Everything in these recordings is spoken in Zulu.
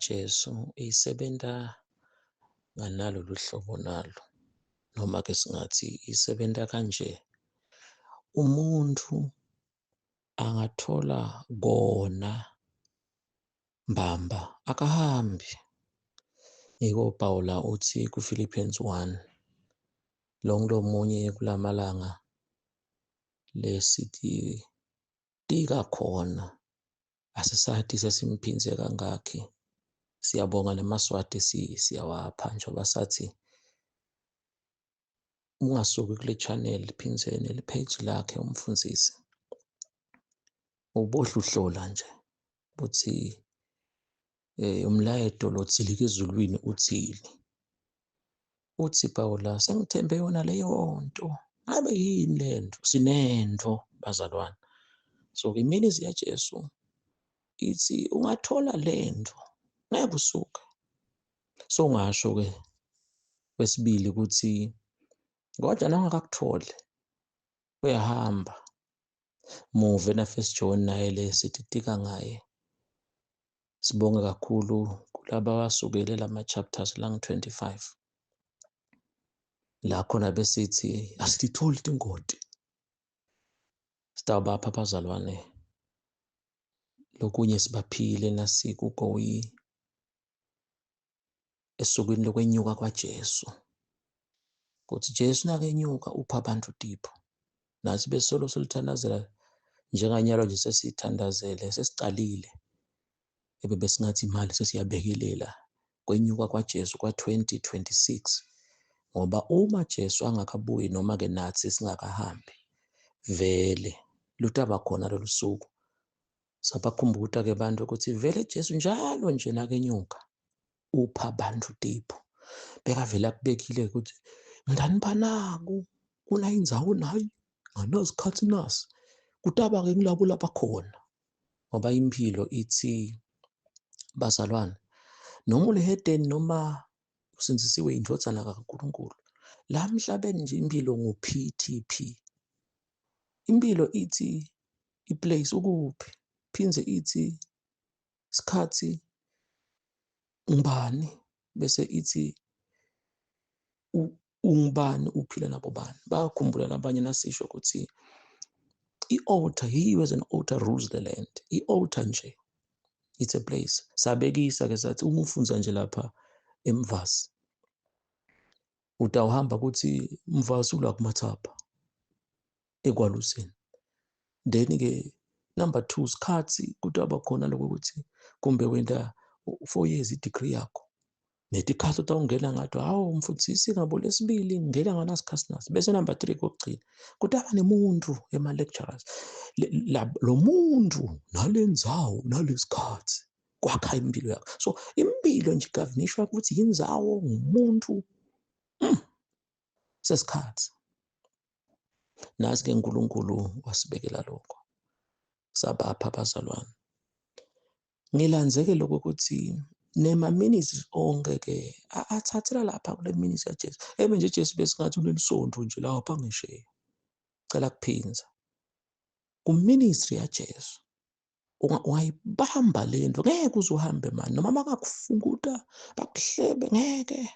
kaJesu isebenta nganalolu hlobo nalo, noma-ke singathi isebenta kanje. Umuntu angathola kona mbamba akahambi. Yiko uPawula uthi kuPhilippians 1, lo ngulomunye kulamalanga lesithi tika khona, asisathi sesimphindze kangakhi. Siyabonga nemaswati siyawapha njengoba sathi ungasuki kule channel phindze page lakhe umfundisi. Ubohle uhlola nje ukuthi umlayeto lo tsilika ezulwini uthini. Uthi Pawula sengithembe yona leyo nto. Ngabe yini lento? Sinento bazalwane. So iminis yaJesu ithi ungathola lento ngeke usuke. So ngasho ke kwesibili ukuthi kodwa nangakakuthole uyahamba. Muve na First John naye le sithi tika ngaye. Sibonge kakhulu kulaba abasukele lama chapters lang-25. La khona besithi asitholi tingoti. Sitawubapha abazalwane. Lokunye sibaphile nasikuko esukwini lokwenyuka kwaJesu. Kuthi Jesu nakenyuka upha abantu tipho. Nathi besolo solithandazela njenganyalo nje sesithandazele sesicalile. Besingathi imali sesiyabekelela kwenyuka kwaJesu kwa-2026. Ngoba uma Jesu angakabuyi noma-ke nathi singakahambi, vele lutaba khona lolu suku. Sabakhumbuta-ke abantu ukuthi vele Jesu njalo nje nakenyuka upha abantu tipho. Bekavele akubekile ukuthi ngani banaku kuna indzawo nayi anazikhathi nasi. Kutaba-ke ngilabo lapha khona. Ngoba impilo ithi bazalwane, noma ulehedeni noma usinzisiwe indvodzana kaNkulunkulu, la emhlabeni nje impilo ngu-PTP. Impilo ithi iplace ukuphi, phindze ithi isikhathi ngubani, bese ithi ungubani, uphila nabo bani. Bayakhumbula nabanye nasisho ukuthi i-altar, he who has an altar rules the land. I-altar nje, it's a place. Sabekisa-ke sathi uma ufunza nje lapha eMvasi, utawuhamba kuthi Mvasi ula kumathapha ekwaluseni. Then-ke number 2, sikhatsi kutaba khona lokho ukuthi kumbe wenda 4 years i-degree yakho. Netikhathi utawungena ngato, hawu mfundisi ngabo lesibili ngingena nganasikhathi nasi. Bese number 3 kokugcina kutaba nemuntu ema-lecturers. Lo muntu nalendzawo nalesikhathi kwakha impilo yakho. So impilo nje igavinishwa ukuthi indzawo ngumuntu sesikhathi. Nasi-ke uNkulunkulu wasibekela lokho. Sabapha abazalwane. Ngilanzeke lokho ukuthi nema-ministries onke-ke athathela lapha kule ministry yaJesu. Nje Jesu besingathi unelisonto nje lapha ngisheya. Cela kuphinza. Ku-ministry yaJesu ungayibamba lento, ngeke uze uhambe mani. Noma bakakufunguta bakuhlebe ngeke.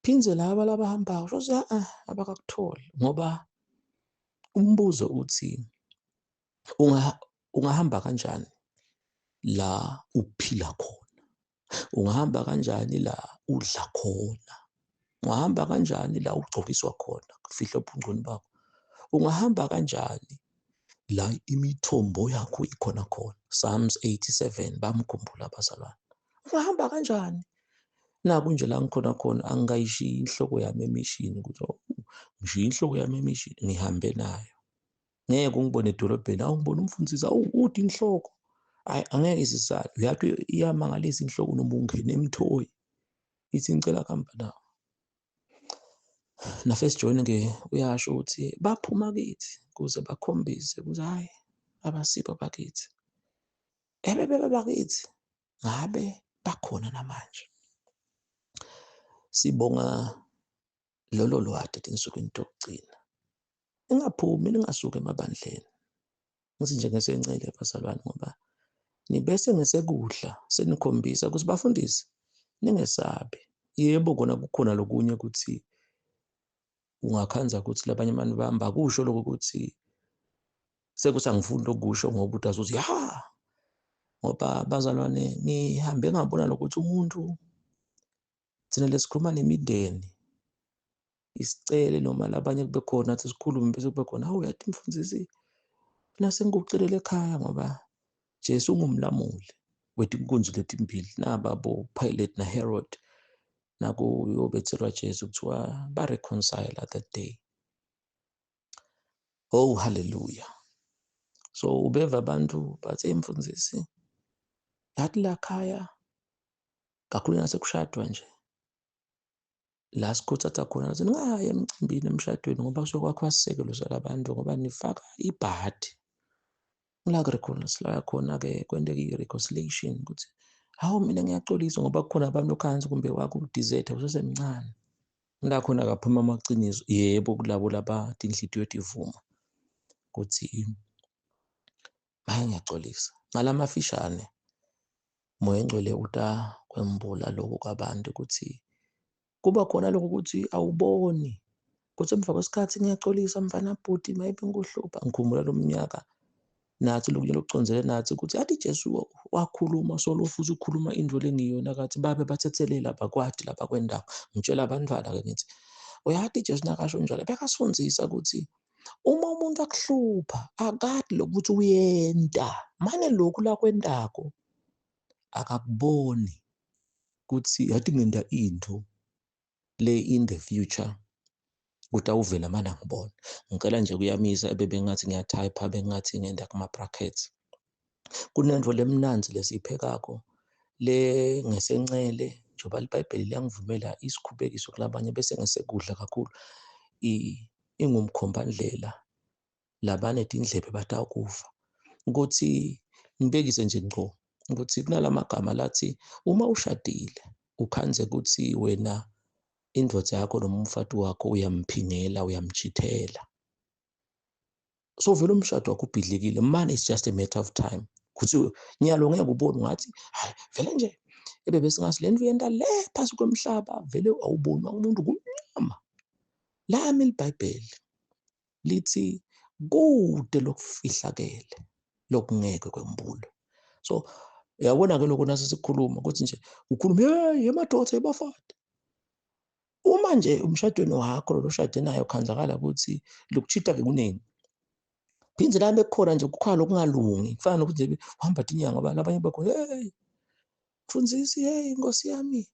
Phindze laba labahambayo shothi abakakutholi. Ngoba umbuzo uthi ungahamba kanjani la uphila khona? Ungahamba kanjani la udla khona? Ungahamba kanjani la ugcokiswa khona kufihle obungconi bakho? Ungahamba kanjani la imithombo yakho ikhona khona? Psalms 87 bamkhumbula abazalwane. Ungahamba kanjani? Naku nje la ngikhona khona angikayishiyi inhloko yami emishini ukuthi ngishiya inhloko yami emishini ngihambe nayo. Ngeke ungibone edolobheni, ngibona umfundisi, uthi inhloko. Angeke isizale. Uyathi iyamangalisa inhloko noma ungena emthoyi. Ithi ngicela kuhamba nawe. Na First John-ke uyasho ukuthi baphuma kithi kuze bakhombise ukuthi hayi abasipho bakithi. Ebebebe bakithi ngabe bakhona namanje. Sibonga lolo lwadi ensukwini lokugcina. Ningaphumi, ningasuki emabandleni. Ngithi nje ngesencele abazalwane ngoba Bese ngesekudla senikhombisa ukuthi bafundisi ningesabi. Yebo, kona kukhona lokunye ukuthi ungakhanza ukuthi labanye abantu bahamba kusho lokho ukuthi sekuthi angifuni lokusho ngoba uthi azuthi ya, ngoba bazalwane ngihambe ngabona lokuthi umuntu thina lesikhuluma nemindeni isicele noma labanye kube khona athi sikhulume bese kube khona hawu yathi mfundisi mina sengikucelela ekhaya ngoba Jesu ungumlamuli wethu inkunzi lethu imbili nababo Pilate naHerod naku uyobethelwa Jesu kuthiwa ba-reconcile that day. Oh hallelujah. So ubeva abantu bathi mfundisi yathi la khaya kakhulu nasekushadwa nje la sikhuthatha khona nathi ningaya emcimbini emshadweni ngoba kusuke kwakhiwa sisekelo salabantu ngoba nifaka ibhadi la reconcile khona-ke kwenteka i-reconciliation ukuthi hawu mina ngiyaxolisa ngoba kukhona abantu okhansi kumbe wakho udizetha usesemncane la khona akaphuma amaciniso. Yebo, kulabo labathi inhliziyo yethu ivuma ukuthi hayi ngiyaxolisa ngalamafishane Moya Engcwele uta kwembula lokho kwabantu ukuthi kuba khona lokho ukuthi awuboni kuthi emva kwesikhathi ngiyaxolisa mfana bhuti maybe ngikuhlupha. Ngikhumbula lo mnyaka nathi lokunye lokucondzele nathi ukuthi yathi Jesu wakhuluma solo futhi ukukhuluma into lengiyona kathi babe bathethelela abakwadi lapha kwendawo. Ngitshela abantwana-ke ngithi uyathi Jesu nakasho njalo bekasifundisa ukuthi uma umuntu akuhlupha akade lokuthi uyenta mane lokhu la kwendako akakuboni ukuthi yathi ngenta into le in the future ukuthi awuvela manje angibona. Ngicela nje kuyamisa ebebengathi ngiyathayipha bengathi ngenda kuma-brackets. Kunento lemnanzi lesiyiphekako le ngesencele njengoba iBhayibheli liyangivumela isikhubekiso kulabanye bese ngesekudla kakhulu ingumkhombandlela labanethi indlebe batakufa ukuthi ngibekise nje ngqo ukuthi kunalamagama lathi uma ushadile ukhanze ukuthi wena indvodza yakho noma umfati wakho uyamphingela uyamchithela so vele umshado wakho ubhidlikile manje it's just a matter of time ukuthi nyalo ngeke ubone ngathi hayi vele nje bese ngathi le ndlu yenta le phansi kwemhlaba vele awuboni umuntu kumnyama lami iBhayibheli lithi kude lokufihlakele lokungeke kwembulo. So uyabona-ke lokho nase sikhuluma ukuthi nje ukhuluma hey emadoda ebafati uma nje umshadweni wakho lo shade nayo khanzakala ukuthi lokuchitha-ke kunini phinze la bekukhona nje kukhona lokungalungi kufana nokuthi nje uhamba inyanga ngoba labanye bakhona hey mfundisi hey Nkosi yami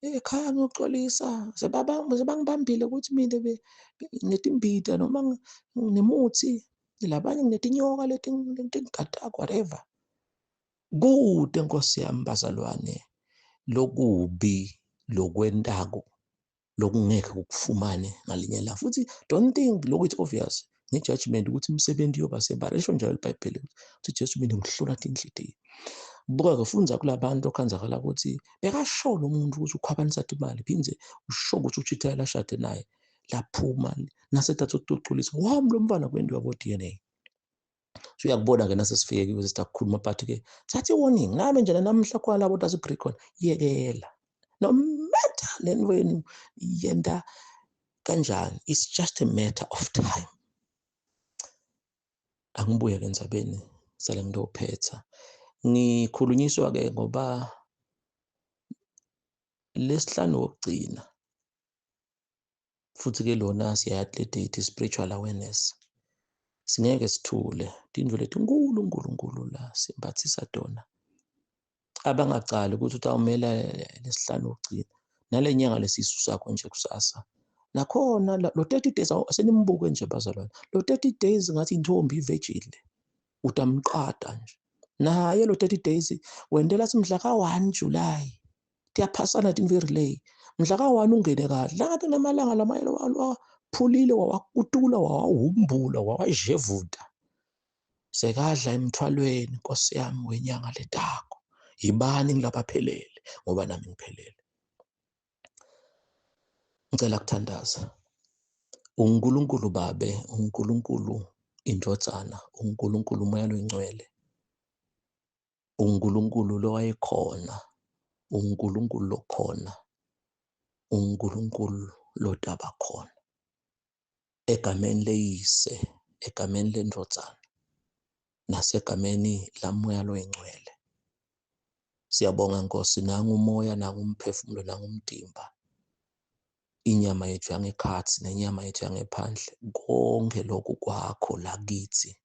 ekhaya ngiyoxolisa sebangibambile ukuthi mina nginetimbita noma nginemuthi labanye nginetinyoka leti ngigadako whatever. Kude Nkosi yami bazalwane lokubi lokwentako lokungeke kukufumane ngalinye ilanga futhi don't think lokhu it's obvious ne-judgment ukuthi imsebenzi yoba sebala lisho njalo iBhayibheli ukuthi Jesu mina ngihlola inhliziyo. Buka-ke funza kulabantu okhanzakala ukuthi bekasholo umuntu ukuthi ukhwabanisa imali phindze usho ukuthi uchithela lashade naye laphuma nasethatha ukuculisa wami lo mfana kwenziwa ko-DNA. So uyakubona-ke nasesifike kiwe sitakukhuluma but-ke thatha i-warning nami njena namhla khona labo Greek khona yekela no matter leni wenu yenta kanjani it's just a matter of time. Angibuye-ke endzabeni sale ngiyophetha ngikhulunyiswa-ke ngoba lesihlanu wokugcina futhi-ke lona siya-date spiritual awareness singeke sithule indlu lethu nkulu la simbathisa dona abangacali ukuthi utawumela lesihlanu wokugcina nale nyanga lesisu sakho nje kusasa nakhona lo 30 days senimbuke nje bazalwane lo 30 days ngathi intombi ivejile utamqada nje naye lo 30 days wendela simhla ka-1 July tiyaphasana very late mhla ka-1 ungene kahle langathi namalanga lamayelo waphulile wawakutula wawuhumbula wawajevuda sekadla emthwalweni Nkosi yami wenyanga letako yibani ngilabaphelele ngoba nami ngiphelele. Ngicela kuthandaza uNkulunkulu babe uNkulunkulu indvodzana uNkulunkulu umoya oyingcwele uNkulunkulu lo wayekhona, uNkulunkulu lokhona, uNkulunkulu lodaba khona. Egameni leyise, egameni leNdodana, nasegameni laMoya loyingcwele. Siyabonga Nkosi, nangumoya, nangumphefumulo, nangumdimba, inyama yethu yangekhathi nenyama yethu yangephandle, konke lokhu kwakho lakithi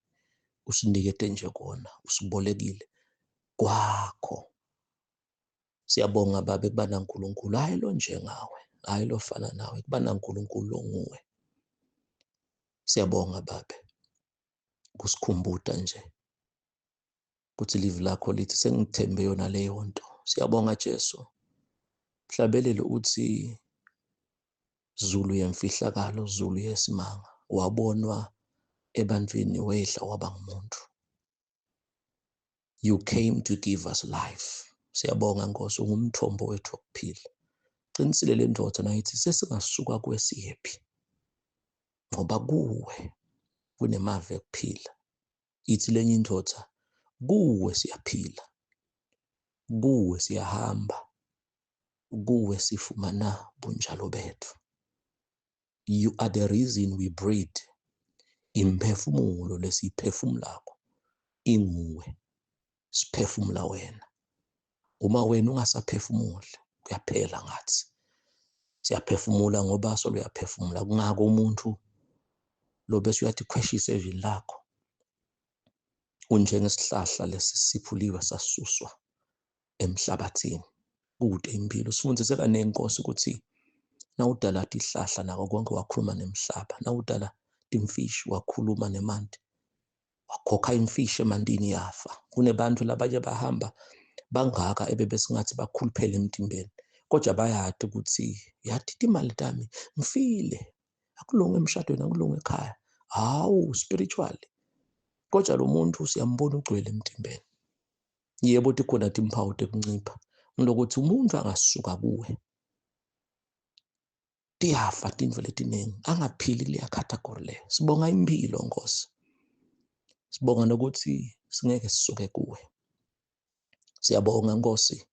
usinikete nje kona, usibolekile kwakho. Siyabonga Baba kuba naNkulunkulu hayi lo njengawe, hayi lofana nawe, kuba naNkulunkulu onguwe. Siyabonga Baba kusikhumbuta nje ukuthi livi lakho lithi sengithembe yona leyo nto. Siyabonga Jesu, mhlabelelo uthi Zulu yemfihlakalo, Zulu yesimanga, wabonwa ebantwini wehla waba ngumuntu. You came to give us life. Siyabonga Nkosi, ungumthombo wethu wokuphila. Qinisile le ndoda nayithi sesingasuka kwesiyephi, ngoba kuwe kunemave ekuphila. Ithi lenye indoda, kuwe siyaphila, kuwe siyahamba, kuwe sifumana bunjalo bethu. You are the reason we breathe. Imphefumulo lesiyiphefumulako inguwe, siphefumula wena. Uma wena ungasaphefumuli kuyaphela ngathi. Siyaphefumula ngoba solo uyaphefumula. Kungako umuntu lo bese uyathi khweshisa evini lakho. Unjengesihlahla lesi siphuliwe sasuswa emhlabathini. Kude impilo. Sifundise kaningi Nkosi ukuthi nawudala ihlahla nako konke wakhuluma nemhlaba. Nawudala imfishi wakhuluma nemanti. Wakhokha imfishi emantini yafa. Kunebantu labanye bahamba bangaka ebebesingathi bakhuluphele emtimbeni. Kodwa bayade ukuthi yathi imali tami ngifile. Akulungu emshadweni, akulungu ekhaya. Hawu spiritually. Kodwa lo muntu siyambona ugcwele emtimbeni. Yebo ukuthi khona timpawu tekuncipha. Ngilokuthi umuntu angasuka kuwe. Tiyafa tintfo letiningi. Angaphili kuleya category le. Sibonga impilo Nkosi. Sibonga nokuthi singeke sisuke kuwe. Siyabonga Nkosi.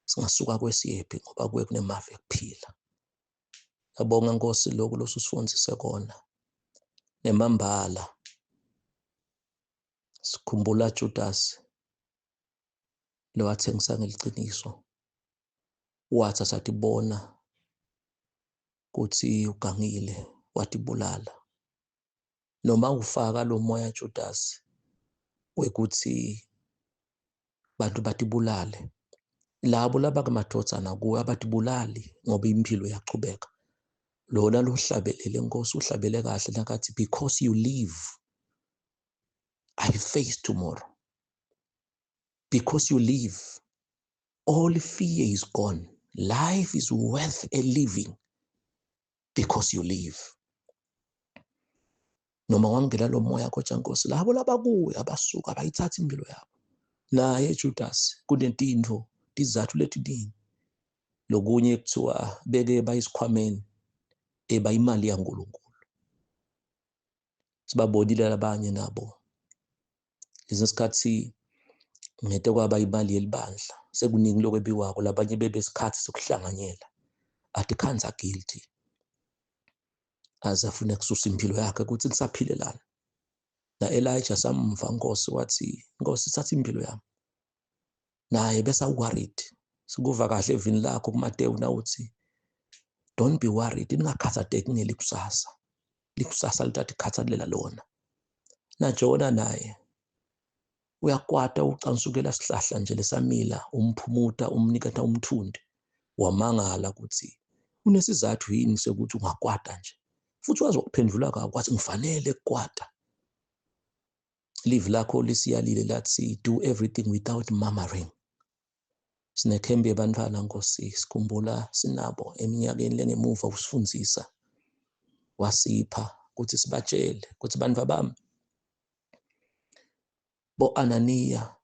Singasuka kwesiyephi ngoba kuwe kunemave ekuphila. Siyabonga Nkosi lokhu losusifundise kona. Nemambala. Sikhumbula Judas lo wathengisa ngeliciniso. Wathi asatibona ukuthi ugangile watibulala. Noma ufaka lo moya Judas wekuthi bantu batibulale. Labo labakamadodana kuwe abatibulali ngoba impilo yachubeka. Lona lohlabelele Nkosi uhlabele kahle nakathi because you live I face tomorrow. Because you live all fear is gone. Life is worth a living because you live. Noma wangela lo moya kotsha Nkosi labo labakuwe abasuka bayithatha impilo yabo. Naye Judas kunentinto izathu letiningi lokunye kuthiwa beke bayisikhwameni ebayimali yaNkulunkulu. Sibabonile labanye nabo lesikhathi ngete kwaba imali yelibandla sekuningi lokwebiwako labanye bebesikhathi sokuhlanganyela athi khanza guilty azafuna kususa impilo yakhe ukuthi kusaphilelana. Na Elijah samva Nkosi wathi Nkosi thatha impilo yami. Naye bese worried. Sikuva kahle evini lakho kuMateyu nawuthi don't be worried, ningakhathazeki ngelikusasa. Likusasa lithatha ikhathalela lona. Na Jona naye uyakwata ucansukela sihlahla nje lesamila umphumuta umnikata umthundi. Wamangala ukuthi unesizathu yini sokuthi ungakwata nje. Futhi wazokuphendula kwathi ngifanele ukukwata. Live lakho lisiyalile lathi do everything without murmuring. Sinekhembe yabantwana Nkosi sikhumbula sinabo eminyakeni lengemuva usifundisa. Wasipha ukuthi sibatshele ukuthi bantu bami bo Ananiya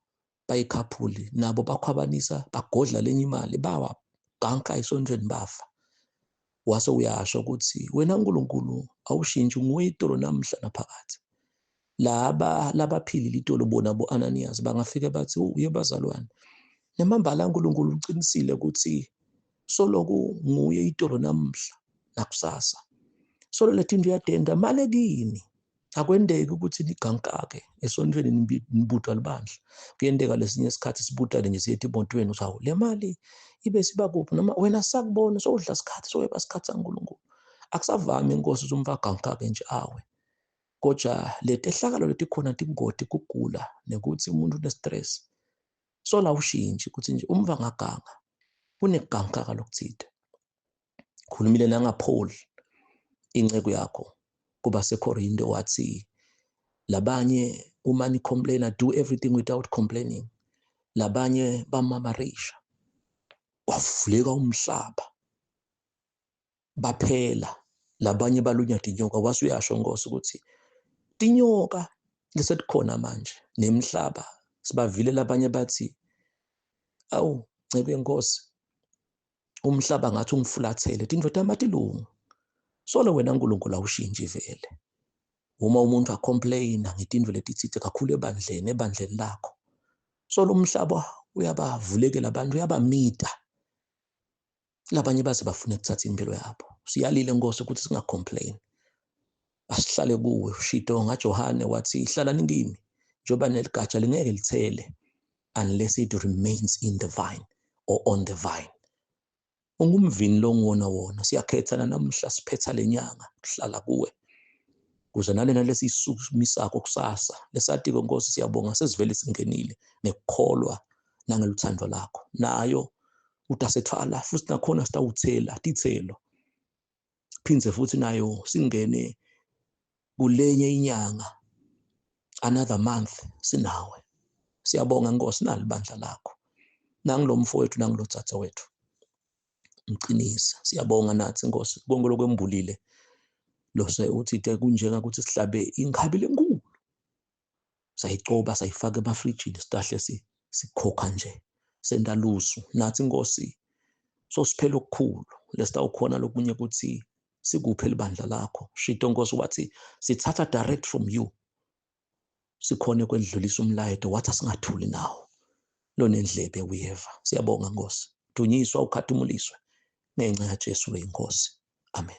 bayikhaphuli nabo bakhwabanisa bagodla lenye imali bawa ganka isondweni bafa. Wase uyasho ukuthi wena uNkulunkulu awushintshe nguwe itolo namhla naphakade. labaphilile itolo bona bo-Ananias bangafike bathi, uye bazalwane, nemambala kaNkulunkulu uqinisile ukuthi soloku nguye itolo namuhla nakusasa. Solo lethi into iyadenda male kini. Akwendeki ukuthi nigankake esontweni nibutha libandla. Kuyendeka lesinye isikhathi sibutale nje siye emotweni uthi hawu le mali ibe siba kuphi noma wena sakubona sowudla isikhathi soyeba isikhathi saNkulunkulu. Akusavami inkosi ukuthi umfa gankake nje awe. Kodwa leti ehlakalo leti khona tingoti kugula nekuthi umuntu une-stress. Sola ushintshi ukuthi nje umva ngaganga kunekugankaka lokuthide. Khulumile nangaPaul inceku yakho kuba seKorinte wathi labanye uma ni complain, do everything without complaining. Labanye bamamarisha wavuleka umhlaba baphela, labanye balunywa tinyoka. Wasuyasho Nkosi ukuthi tinyoka lesetikhona manje nemhlaba sibavile. Labanye bathi awu ncebe yenkosi umhlaba ngathi ungifulathele tindoda amatilungu. Solo wena uNkulunkulu awushintshi vele. Uma umuntu acomplaina ngetindvo letitsite kakhulu ebandleni lakho, solo umhlaba uyabavulekela abantu, uyabamita. Labanye baze bafune ukuthatha impilo yabo. Siyalile Nkosi ukuthi singacomplain. Asihlale kuwe. Ushito ngaJohane wathi hlalani kimi njengoba neligatsha lingeke lithele unless it remains in the vine or on the vine. Ungumvini lo wona. Siyakhethana namhla siphetha lenyanga kuhlala kuwe. Kuze nalena lesisukumisako kusasa. Lesatiko Nkosi siyabonga sesivele singenile nekukholwa nangeluthando lakho. Nayo utasetfala futhi nakhona sitawuthela tithelo. Phindze futhi nayo singene kulenye inyanga, another month sinawe. Siyabonga Nkosi nalibandla lakho. Nangilo mfowethu nangilo tsatsa wethu. Mqinisa. Siyabonga nathi Nkosi konke lokwembulile. Lose uthi kunjenga ukuthi sihlabe ingabile enkulu. Sayicoba sayifaka emafrijini sitahle sikhokha nje. Sendalusu nathi Nkosi sosiphela okukhulu lesitawukhona lokunye ukuthi sikuphe libandla lakho. Shito Nkosi wathi sithatha direct from you. Sikhone kwedlulisa umlayeto wathi singathuli nawo. Lona endlebe uyeva. Siyabonga Nkosi. Dunyiswa ukhatimuliswe ngenxa kaJesu Inkosi. Amen.